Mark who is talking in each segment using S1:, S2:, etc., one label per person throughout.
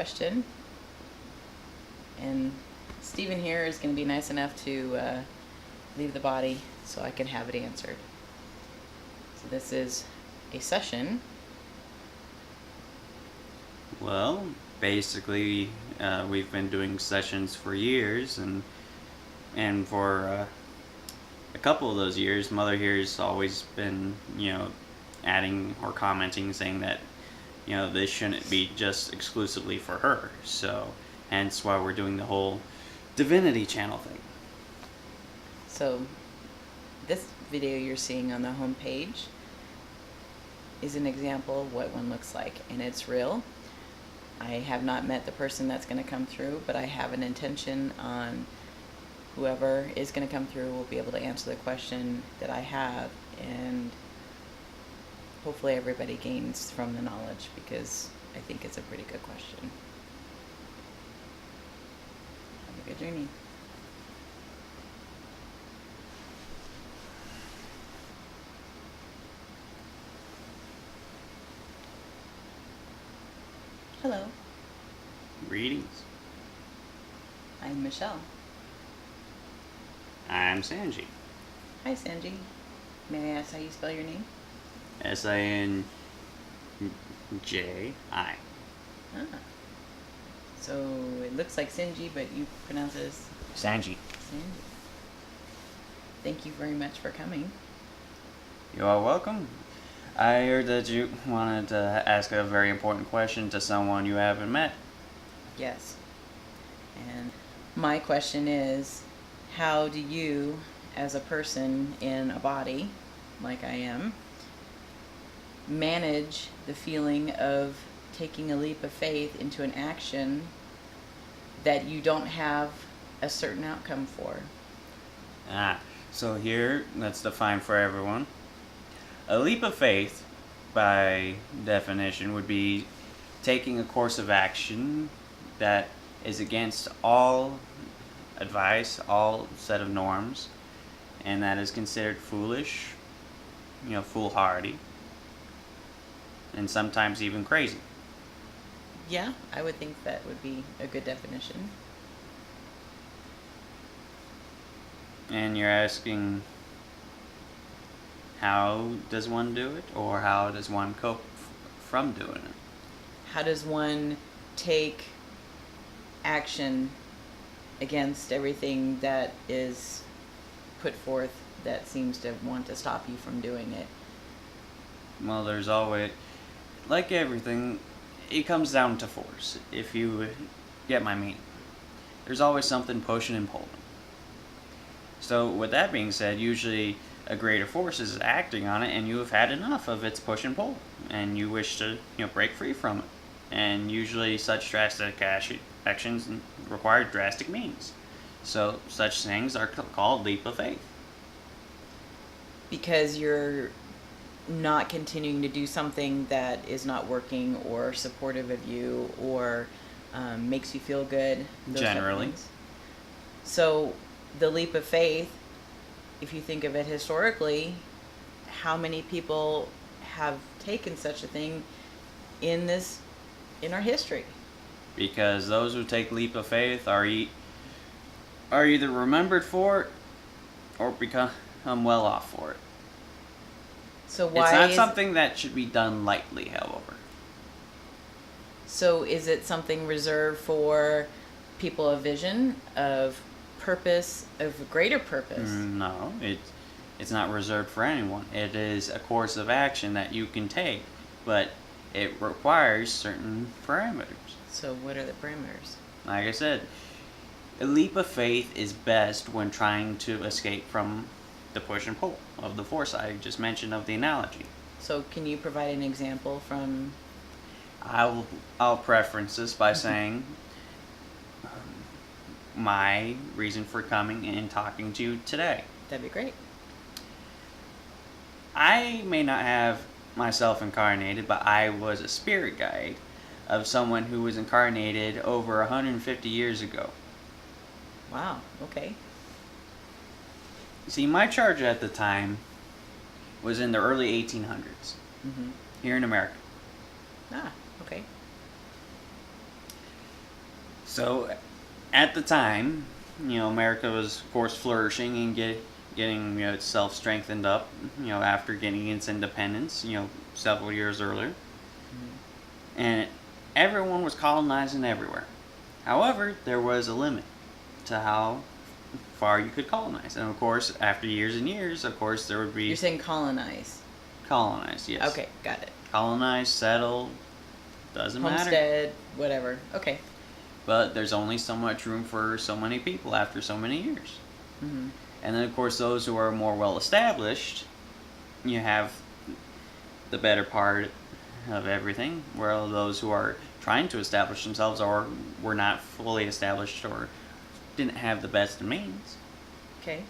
S1: question, and Stephen here is going to be nice enough to leave the body so I can have it answered. So this is a session.
S2: Well, basically, we've been doing sessions for years, and for a couple of those years, Mother here's always been, adding or commenting, saying that, this shouldn't be just exclusively for her. So, hence why we're doing the whole Divinity channel thing.
S1: So this video you're seeing on the home page is an example of what one looks like, and it's real. I have not met the person that's going to come through, but I have an intention on whoever is going to come through will be able to answer the question that I have, and hopefully everybody gains from the knowledge, because I think it's a pretty good question. Have a good journey. Hello,
S2: Greetings.
S1: I'm Michelle.
S2: I'm Sanji.
S1: Hi, Sanji. May I ask how you spell your name?
S2: Sanji.
S1: Ah. So it looks like Sinji, but you pronounce it as
S2: Sanji.
S1: Sanji. Thank you very much for coming.
S2: You are welcome. I heard that you wanted to ask a very important question to someone you haven't met.
S1: Yes. And my question is, how do you, as a person in a body, like I am, manage the feeling of taking a leap of faith into an action that you don't have a certain outcome for?
S2: So here, let's define for everyone. A leap of faith, by definition, would be taking a course of action that is against all advice, all set of norms, and that is considered foolish, foolhardy, and sometimes even crazy.
S1: Yeah, I would think that would be a good definition.
S2: And you're asking, how does one do it, or how does one cope from doing it?
S1: How does one take action against everything that is put forth that seems to want to stop you from doing it?
S2: Well, there's always, like everything, it comes down to force, if you get my meaning. There's always something pushing and pulling. So with that being said, usually a greater force is acting on it, and you have had enough of its push and pull, and you wish to break free from it. And usually such drastic actions require drastic means. So such things are called leap of faith.
S1: Because you're not continuing to do something that is not working or supportive of you or makes you feel good.
S2: Generally.
S1: So the leap of faith, if you think of it historically, how many people have taken such a thing in our history?
S2: Because those who take leap of faith are either remembered for it or become well off for it.
S1: So why
S2: it's not something that should be done lightly, however.
S1: So is it something reserved for people of vision, of purpose, of greater purpose?
S2: No, it's not reserved for anyone. It is a course of action that you can take, but it requires certain parameters.
S1: So what are the parameters?
S2: Like I said, a leap of faith is best when trying to escape from the push and pull of the force I just mentioned of the analogy.
S1: So can you provide an example from...
S2: I'll preference this by saying my reason for coming and talking to you today.
S1: That'd be great.
S2: I may not have myself incarnated, but I was a spirit guide of someone who was incarnated over 150 years ago.
S1: Wow, okay.
S2: See, my charge at the time was in the early 1800s, here in America.
S1: Ah, okay.
S2: So, at the time, America was, of course, flourishing and getting itself strengthened up. After getting its independence, several years earlier, and everyone was colonizing everywhere. However, there was a limit to how far you could colonize, and of course, after years and years, of course, there would be
S1: You're saying colonize.
S2: colonize. Yes.
S1: Okay, got it.
S2: Colonize, settle, doesn't matter.
S1: Homestead, whatever. Okay.
S2: But there's only so much room for so many people after so many years.
S1: Mm-hmm.
S2: And then, of course, those who are more well established, you have the better part of everything, where those who are trying to establish themselves or were not fully established or didn't have the best means,
S1: Okay.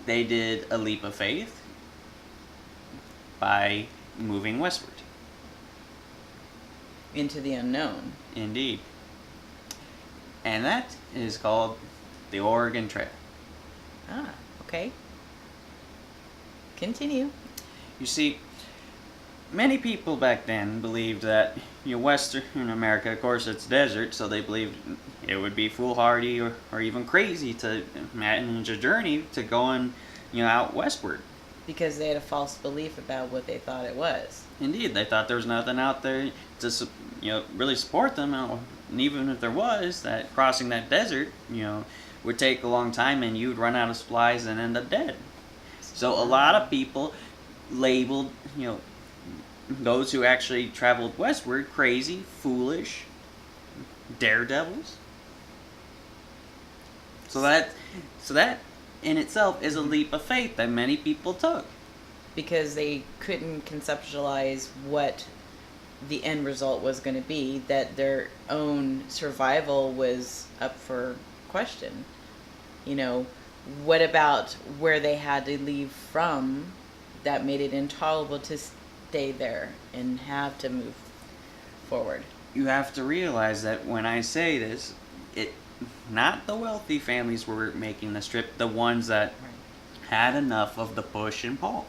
S2: they did a leap of faith by moving westward.
S1: Into the unknown.
S2: Indeed. And that is called the Oregon Trail.
S1: Ah, okay. Continue.
S2: You see, many people back then believed that Western America, of course, it's desert, so they believed it would be foolhardy or even crazy to manage a journey to going, out westward.
S1: Because they had a false belief about what they thought it was.
S2: Indeed, they thought there was nothing out there to, really support them, and even if there was, that crossing that desert, would take a long time, and you'd run out of supplies and end up dead. So a lot of people labeled, those who actually traveled westward crazy, foolish, daredevils. So that in itself is a leap of faith that many people took.
S1: Because they couldn't conceptualize what the end result was going to be, that their own survival was up for question. What about where they had to leave from that made it intolerable to stay there and have to move forward?
S2: You have to realize that when I say this, not the wealthy families were making this trip, the ones that
S1: Right.
S2: had enough of the push and pull.